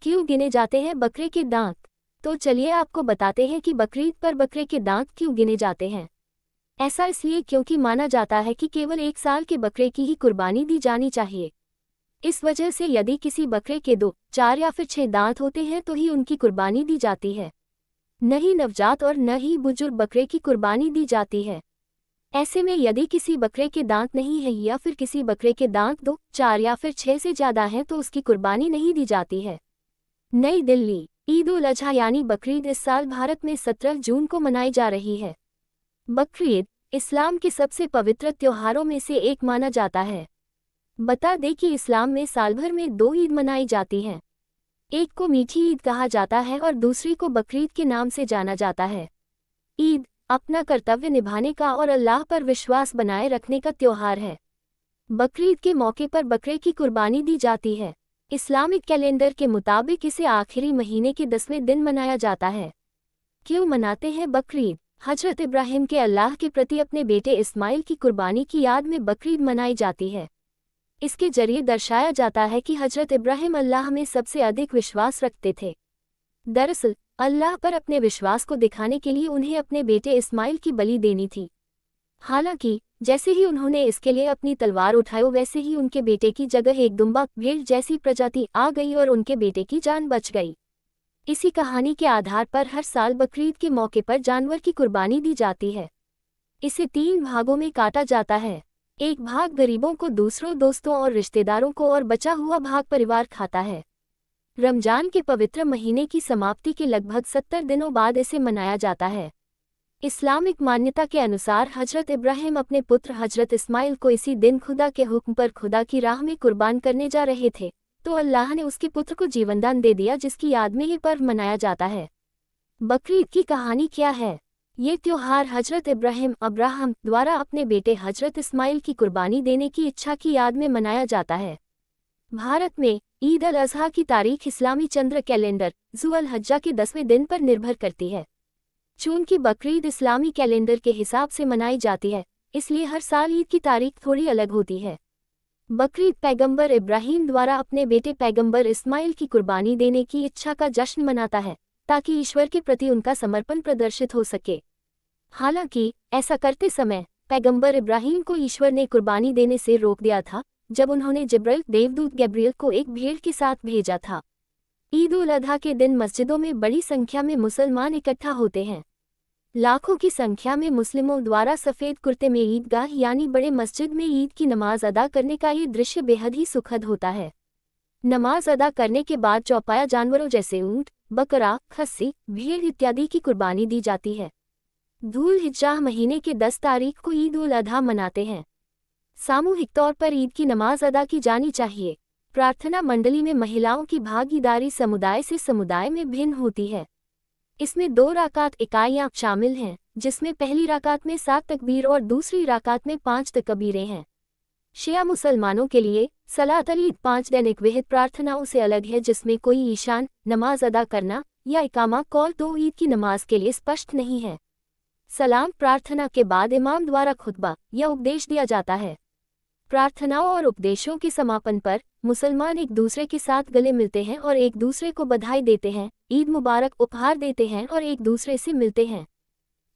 क्यों गिने जाते हैं बकरे के दांत? तो चलिए आपको बताते हैं कि बकरीद पर बकरे के दांत क्यों गिने जाते हैं। ऐसा इसलिए क्योंकि माना जाता है कि केवल 1 साल के बकरे की ही कुर्बानी दी जानी चाहिए। इस वजह से यदि किसी बकरे के 2, 4 या फिर 6 दांत होते हैं तो ही उनकी कुर्बानी दी जाती है, न ही नवजात और न ही बुजुर्ग बकरे की कुर्बानी दी जाती है। ऐसे में यदि किसी बकरे के दांत नहीं है या फिर किसी बकरे के दांत 2, 4 या फिर 6 से ज़्यादा हैं तो उसकी कुर्बानी नहीं दी जाती है। नई दिल्ली। ईद उल अजहा यानी बकरीद इस साल भारत में 17 जून को मनाई जा रही है। बकरीद इस्लाम के सबसे पवित्र त्योहारों में से एक माना जाता है। बता दें कि इस्लाम में साल भर में 2 ईद मनाई जाती हैं। एक को मीठी ईद कहा जाता है और दूसरी को बकरीद के नाम से जाना जाता है। ईद अपना कर्तव्य निभाने का और अल्लाह पर विश्वास बनाए रखने का त्योहार है। बकरीद के मौके पर बकरे की कुर्बानी दी जाती है। इस्लामिक कैलेंडर के मुताबिक इसे आखिरी महीने के 10वें दिन मनाया जाता है। क्यों मनाते हैं बकरीद? हजरत इब्राहिम के अल्लाह के प्रति अपने बेटे इस्माइल की कुर्बानी की याद में बकरीद मनाई जाती है। इसके जरिए दर्शाया जाता है कि हजरत इब्राहिम अल्लाह में सबसे अधिक विश्वास रखते थे। दरअसल अल्लाह पर अपने विश्वास को दिखाने के लिए उन्हें अपने बेटे इस्माइल की बलि देनी थी। हालांकि जैसे ही उन्होंने इसके लिए अपनी तलवार उठाई वैसे ही उनके बेटे की जगह एक दुम्बा भेड़ जैसी प्रजाति आ गई और उनके बेटे की जान बच गई। इसी कहानी के आधार पर हर साल बकरीद के मौके पर जानवर की कुर्बानी दी जाती है। इसे 3 भागों में काटा जाता है। एक भाग गरीबों को, दूसरों दोस्तों और रिश्तेदारों को और बचा हुआ भाग परिवार खाता है। रमजान के पवित्र महीने की समाप्ति के लगभग 70 दिनों बाद इसे मनाया जाता है। इस्लामिक मान्यता के अनुसार हजरत इब्राहिम अपने पुत्र हजरत इस्माइल को इसी दिन खुदा के हुक्म पर खुदा की राह में कुर्बान करने जा रहे थे, तो अल्लाह ने उसके पुत्र को जीवनदान दे दिया, जिसकी याद में ये पर्व मनाया जाता है। बकरीद की कहानी क्या है? ये त्योहार हजरत इब्राहिम अब्राहम द्वारा अपने बेटे हजरत इस्माइल की कुर्बानी देने की इच्छा की याद में मनाया जाता है। भारत में ईद अल अजहा की तारीख इस्लामी चंद्र कैलेंडर ज़ुल हज्जा के 10वें दिन पर निर्भर करती है। चूंकि बकरीद इस्लामी कैलेंडर के हिसाब से मनाई जाती है, इसलिए हर साल ईद की तारीख थोड़ी अलग होती है। बकरीद पैगंबर इब्राहिम द्वारा अपने बेटे पैगंबर इस्माइल की कुर्बानी देने की इच्छा का जश्न मनाता है, ताकि ईश्वर के प्रति उनका समर्पण प्रदर्शित हो सके। हालांकि ऐसा करते समय पैगंबर इब्राहिम को ईश्वर ने कुर्बानी देने से रोक दिया था, जब उन्होंने जिब्राइल देवदूत गैब्रियल को एक भेड़ के साथ भेजा था। ईद उल अजहा के दिन मस्जिदों में बड़ी संख्या में मुसलमान इकट्ठा होते हैं। लाखों की संख्या में मुस्लिमों द्वारा सफ़ेद कुर्ते में ईदगाह यानी बड़े मस्जिद में ईद की नमाज अदा करने का ये दृश्य बेहद ही सुखद होता है। नमाज अदा करने के बाद चौपाया जानवरों जैसे ऊंट, बकरा, खस्सी, भेड़ इत्यादि की कुर्बानी दी जाती है। धूल हिज्जा महीने के 10 तारीख को ईद उल अजहा मनाते हैं। सामूहिक तौर पर ईद की नमाज अदा की जानी चाहिए। प्रार्थना मंडली में महिलाओं की भागीदारी समुदाय से समुदाय में भिन्न होती है। इसमें 2 राकात इकाइयाँ शामिल हैं, जिसमें पहली राकात में 7 तकबीर और दूसरी राकात में 5 तकबीरें हैं। शिया मुसलमानों के लिए सलात अल ईद 5 दैनिक विहित प्रार्थनाओं से अलग है, जिसमें कोई ईशान नमाज अदा करना या इकामा कौल 2 ईद की नमाज के लिए स्पष्ट नहीं है। सलाम प्रार्थना के बाद इमाम द्वारा खुतबा या उपदेश दिया जाता है। प्रार्थनाओं और उपदेशों के समापन पर मुसलमान एक दूसरे के साथ गले मिलते हैं और एक दूसरे को बधाई देते हैं, ईद मुबारक उपहार देते हैं और एक दूसरे से मिलते हैं।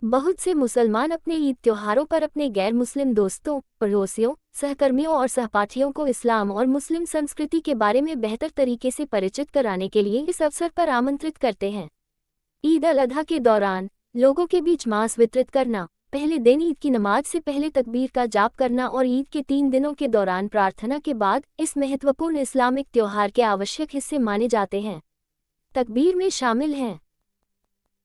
बहुत से मुसलमान अपने ईद त्योहारों पर अपने गैर मुस्लिम दोस्तों, पड़ोसियों, सहकर्मियों और सहपाठियों को इस्लाम और मुस्लिम संस्कृति के बारे में बेहतर तरीके से परिचित कराने के लिए इस अवसर पर आमंत्रित करते हैं। ईद अल अजहा के दौरान लोगों के बीच मांस वितरित करना, पहले दिन ईद की नमाज से पहले तकबीर का जाप करना और ईद के 3 दिनों के दौरान प्रार्थना के बाद इस महत्वपूर्ण इस्लामिक त्योहार के आवश्यक हिस्से माने जाते हैं। तकबीर में शामिल हैं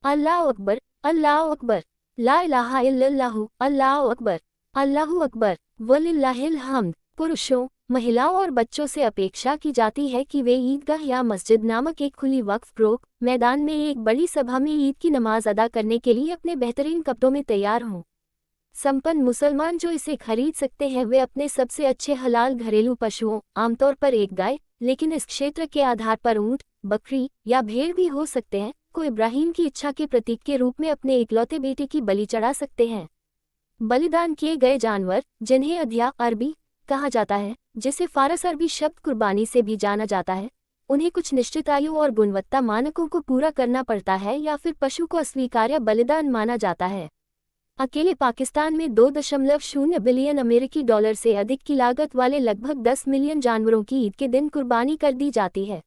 अल्लाह अकबर, अल्लाह अकबर, ला इलाहा इल्लल्लाहु, अल्लाह अकबर, अल्लाहु अकबर, वलिल्लाहिल हम्द। पुरुषों, महिलाओं और बच्चों से अपेक्षा की जाती है कि वे ईदगाह या मस्जिद नामक एक खुली वक्फ रोक मैदान में एक बड़ी सभा में ईद की नमाज अदा करने के लिए अपने बेहतरीन कपड़ों में तैयार हों। संपन्न मुसलमान जो इसे खरीद सकते हैं वे अपने सबसे अच्छे हलाल घरेलू पशुओं, आमतौर पर एक गाय, लेकिन इस क्षेत्र के आधार पर ऊंट, बकरी या भेड़ भी हो सकते हैं, को इब्राहिम की इच्छा के प्रतीक के रूप में अपने इकलौते बेटे की बलि चढ़ा सकते हैं। बलिदान किए गए जानवर, जिन्हें अध्या अरबी कहा जाता है, जिसे फारस अरबी शब्द कुर्बानी से भी जाना जाता है, उन्हें कुछ निश्चित आयु और गुणवत्ता मानकों को पूरा करना पड़ता है या फिर पशु को अस्वीकार्य बलिदान माना जाता है। अकेले पाकिस्तान में 2.0 बिलियन अमेरिकी डॉलर से अधिक की लागत वाले लगभग 10 मिलियन जानवरों की ईद के दिन कुर्बानी कर दी जाती है।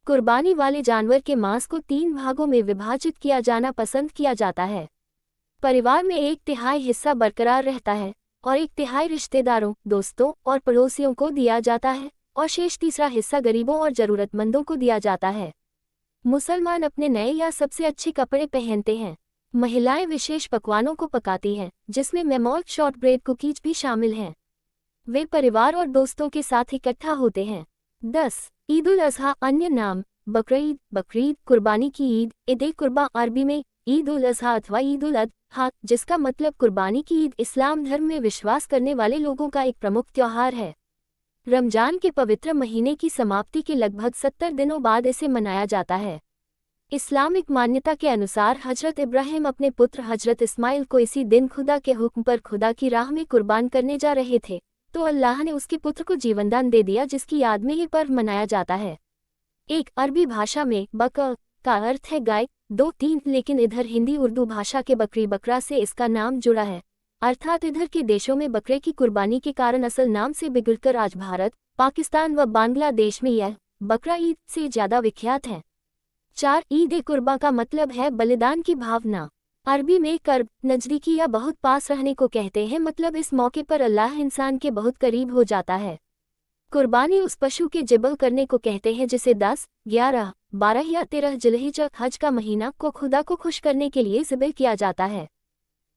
कुर्बानी वाले जानवर के मांस को 3 भागों में विभाजित किया जाना पसंद किया जाता है। परिवार में 1/3 हिस्सा बरकरार रहता है और 1/3 रिश्तेदारों, दोस्तों और पड़ोसियों को दिया जाता है और शेष तीसरा हिस्सा गरीबों और जरूरतमंदों को दिया जाता है। मुसलमान अपने नए या सबसे अच्छे कपड़े पहनते हैं। महिलाएं विशेष पकवानों को पकाती हैं, जिसमें मेमोल्ट शॉर्टब्रेड कुकीज भी शामिल हैं। वे परिवार और दोस्तों के साथ इकट्ठा होते हैं। 10. ईद उल अज़हा, अन्य नाम बकरीद, बकरीद, कुर्बानी की ईद, ईद कुर्बा, अरबी में ईद उल अज़हा अथवा ईद उल अज़हा, जिसका मतलब कुर्बानी की ईद, इस्लाम धर्म में विश्वास करने वाले लोगों का एक प्रमुख त्योहार है। रमजान के पवित्र महीने की समाप्ति के लगभग 70 दिनों बाद इसे मनाया जाता है। इस्लामिक मान्यता के अनुसार हजरत इब्राहिम अपने पुत्र हजरत इस्माइल को इसी दिन खुदा के हुक्म पर खुदा की राह में कुर्बान करने जा रहे थे, तो अल्लाह ने उसके पुत्र को जीवनदान दे दिया, जिसकी याद में ये पर्व मनाया जाता है। एक, अरबी भाषा में बकर का अर्थ है गाय। 2, 3, लेकिन इधर हिंदी उर्दू भाषा के बकरी बकरा से इसका नाम जुड़ा है, अर्थात इधर के देशों में बकरे की कुर्बानी के कारण असल नाम से बिगड़कर आज भारत, पाकिस्तान व बांग्लादेश में यह बकरा ईद से ज्यादा विख्यात है। 4, ईद कुर्बा का मतलब है बलिदान की भावना। अरबी में कर्ब, नजदीकी या बहुत पास रहने को कहते हैं, मतलब इस मौके पर अल्लाह इंसान के बहुत करीब हो जाता है। कुर्बानी उस पशु के जिबल करने को कहते हैं जिसे 10, 11, 12 या 13 जिलहिज हज का महीना को खुदा को खुश करने के लिए ज़िबह किया जाता है।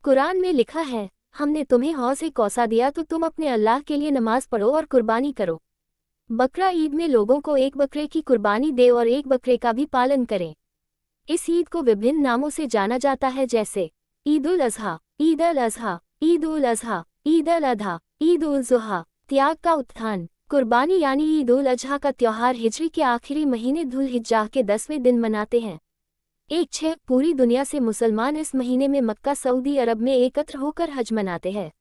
कुरान में लिखा है, हमने तुम्हें हौज़ कौसा दिया तो तुम अपने अल्लाह के लिए नमाज पढ़ो और कुर्बानी करो। बकरा ईद में लोगों को एक बकरे की कुर्बानी दे और एक बकरे का भी पालन करें। इस ईद को विभिन्न नामों से जाना जाता है, जैसे ईद उल अज़हा, ईद अल अज़हा, ईद उल अज़हा, ईद अल अधा, ईद उल ज़ुहा, त्याग का उत्थान। कुर्बानी यानी ईद उल अज़हा का त्योहार हिजरी के आखिरी महीने धुल हिज्जा के 10वें दिन मनाते हैं। 1, पूरी दुनिया से मुसलमान इस महीने में मक्का, सऊदी अरब में एकत्र होकर हज मनाते हैं।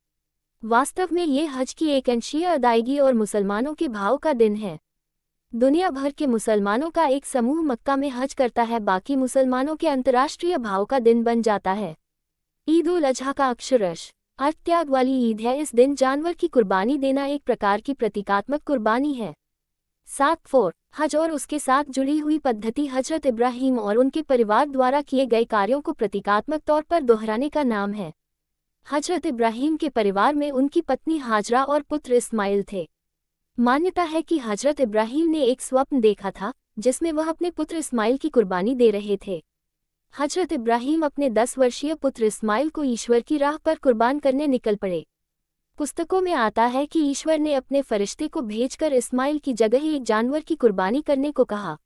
वास्तव में ये हज की एक अंशीय अदायगी और मुसलमानों के भाव का दिन है। दुनिया भर के मुसलमानों का एक समूह मक्का में हज करता है, बाकी मुसलमानों के अंतर्राष्ट्रीय भाव का दिन बन जाता है। ईद उल अज़हा का अक्षरश अर्थ त्याग वाली ईद है। इस दिन जानवर की कुर्बानी देना एक प्रकार की प्रतीकात्मक कुर्बानी है। 7, हज और उसके साथ जुड़ी हुई पद्धति हजरत इब्राहिम और उनके परिवार द्वारा किए गए कार्यों को प्रतीकात्मक तौर पर दोहराने का नाम है। हजरत इब्राहिम के परिवार में उनकी पत्नी हाजरा और पुत्र इस्माइल थे। मान्यता है कि हजरत इब्राहिम ने एक स्वप्न देखा था जिसमें वह अपने पुत्र इस्माइल की कुर्बानी दे रहे थे। हजरत इब्राहिम अपने 10 वर्षीय पुत्र इस्माइल को ईश्वर की राह पर कुर्बान करने निकल पड़े। पुस्तकों में आता है कि ईश्वर ने अपने फरिश्ते को भेजकर इस्माइल की जगह एक जानवर की कुर्बानी करने को कहा।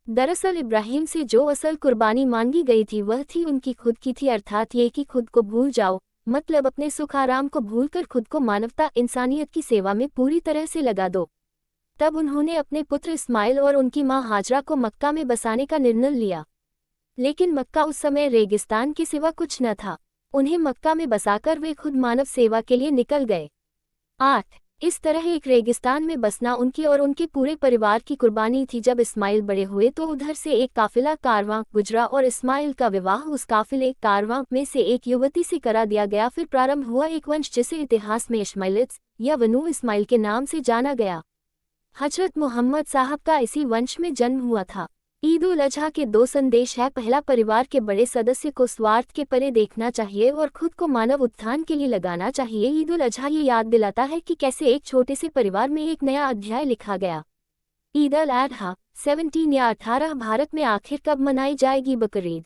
दरअसल इब्राहिम से जो असल कुर्बानी मांगी गई थी वह थी उनकी खुद की थी, अर्थात ये कि खुद को भूल जाओ, मतलब अपने सुख आराम को भूलकर खुद को मानवता, इंसानियत की सेवा में पूरी तरह से लगा दो। तब उन्होंने अपने पुत्र इस्माइल और उनकी मां हाजरा को मक्का में बसाने का निर्णय लिया। लेकिन मक्का उस समय रेगिस्तान के सिवा कुछ न था। उन्हें मक्का में बसाकर वे खुद मानव सेवा के लिए निकल गए। 8, इस तरह एक रेगिस्तान में बसना उनकी और उनके पूरे परिवार की कुर्बानी थी। जब इस्माइल बड़े हुए तो उधर से एक काफिला कारवां गुजरा और इस्माइल का विवाह उस काफिले कारवां में से एक युवती से करा दिया गया। फिर प्रारंभ हुआ एक वंश जिसे इतिहास में इस्माइलिट्स या बनु इस्माइल के नाम से जाना गया। हजरत मोहम्मद साहब का इसी वंश में जन्म हुआ था। ईद उल अज़हा के 2 संदेश है। पहला, परिवार के बड़े सदस्य को स्वार्थ के परे देखना चाहिए और खुद को मानव उत्थान के लिए लगाना चाहिए। ईद उल अज़हा ये याद दिलाता है कि कैसे एक छोटे से परिवार में एक नया अध्याय लिखा गया। ईद अल अधा 17 या 18 भारत में आखिर कब मनाई जाएगी बकरीद?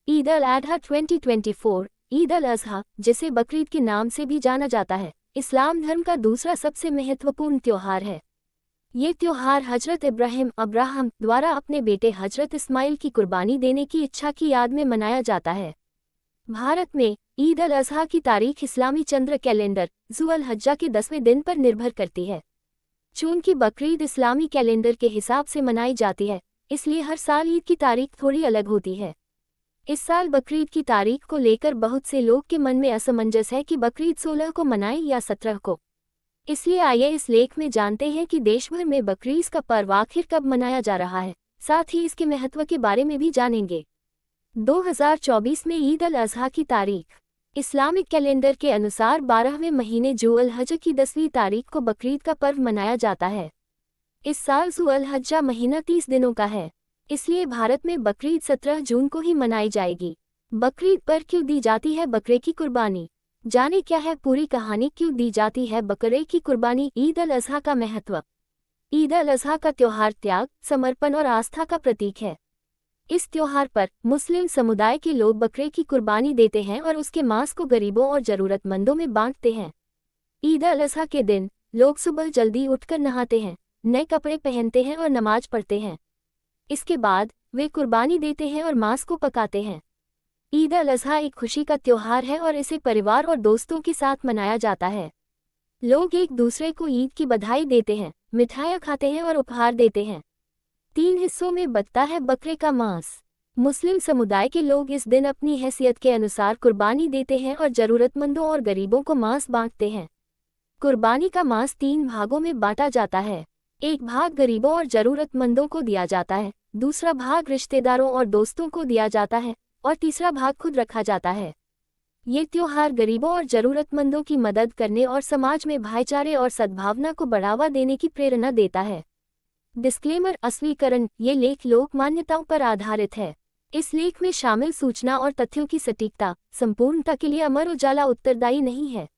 ईद अल अधा 2024। ईद अल अज़हा, जिसे बकरीद के नाम से भी जाना जाता है, इस्लाम धर्म का दूसरा सबसे महत्वपूर्ण त्योहार है। ये त्योहार हजरत अब्राहम द्वारा अपने बेटे हजरत इस्माइल की कुर्बानी देने की इच्छा की याद में मनाया जाता है। भारत में ईद अल अज़हा की तारीख इस्लामी चंद्र कैलेंडर ज़ुल हज्जा के 10वें दिन पर निर्भर करती है। चूंकि बकरीद इस्लामी कैलेंडर के हिसाब से मनाई जाती है, इसलिए हर साल ईद की तारीख थोड़ी अलग होती है। इस साल बकरीद की तारीख को लेकर बहुत से लोग के मन में असमंजस है कि बकरीद 16 को मनाएं या 17 को। इसलिए आइए इस लेख में जानते हैं कि देश भर में बकरीद का पर्व आखिर कब मनाया जा रहा है, साथ ही इसके महत्व के बारे में भी जानेंगे। 2024 में ईद अल अज़हा की तारीख। इस्लामिक कैलेंडर के अनुसार 12वें महीने ज़ुल हज की 10वीं तारीख को बकरीद का पर्व मनाया जाता है। इस साल ज़ुल हज्जा महीना 30 दिनों का है, इसलिए भारत में बकरीद 17 जून को ही मनाई जाएगी। बकरीद पर क्यों दी जाती है बकरे की कुर्बानी? जाने क्या है पूरी कहानी, क्यों दी जाती है बकरे की कुर्बानी। ईद अल अज़हा का महत्व। ईद अल अज़हा का त्योहार त्याग, समर्पण और आस्था का प्रतीक है। इस त्योहार पर मुस्लिम समुदाय के लोग बकरे की कुर्बानी देते हैं और उसके मांस को गरीबों और ज़रूरतमंदों में बांटते हैं। ईद अल अज़हा के दिन लोग सुबह जल्दी उठकर नहाते हैं, नए कपड़े पहनते हैं और नमाज पढ़ते हैं। इसके बाद वे कुर्बानी देते हैं और मांस को पकाते हैं। ईद अल अज़हा एक खुशी का त्योहार है और इसे परिवार और दोस्तों के साथ मनाया जाता है। लोग एक दूसरे को ईद की बधाई देते हैं, मिठाइयाँ खाते हैं और उपहार देते हैं। 3 हिस्सों में बंटता है बकरे का मांस। मुस्लिम समुदाय के लोग इस दिन अपनी हैसियत के अनुसार कुर्बानी देते हैं और ज़रूरतमंदों और गरीबों को मांस बांटते हैं। कुर्बानी का मांस 3 भागों में बांटा जाता है। एक भाग गरीबों और ज़रूरतमंदों को दिया जाता है, दूसरा भाग रिश्तेदारों और दोस्तों को दिया जाता है और तीसरा भाग खुद रखा जाता है। ये त्योहार गरीबों और ज़रूरतमंदों की मदद करने और समाज में भाईचारे और सद्भावना को बढ़ावा देने की प्रेरणा देता है। डिस्क्लेमर, अस्वीकरण, ये लेख लोक मान्यताओं पर आधारित है। इस लेख में शामिल सूचना और तथ्यों की सटीकता, संपूर्णता के लिए अमर उजाला उत्तरदायी नहीं है।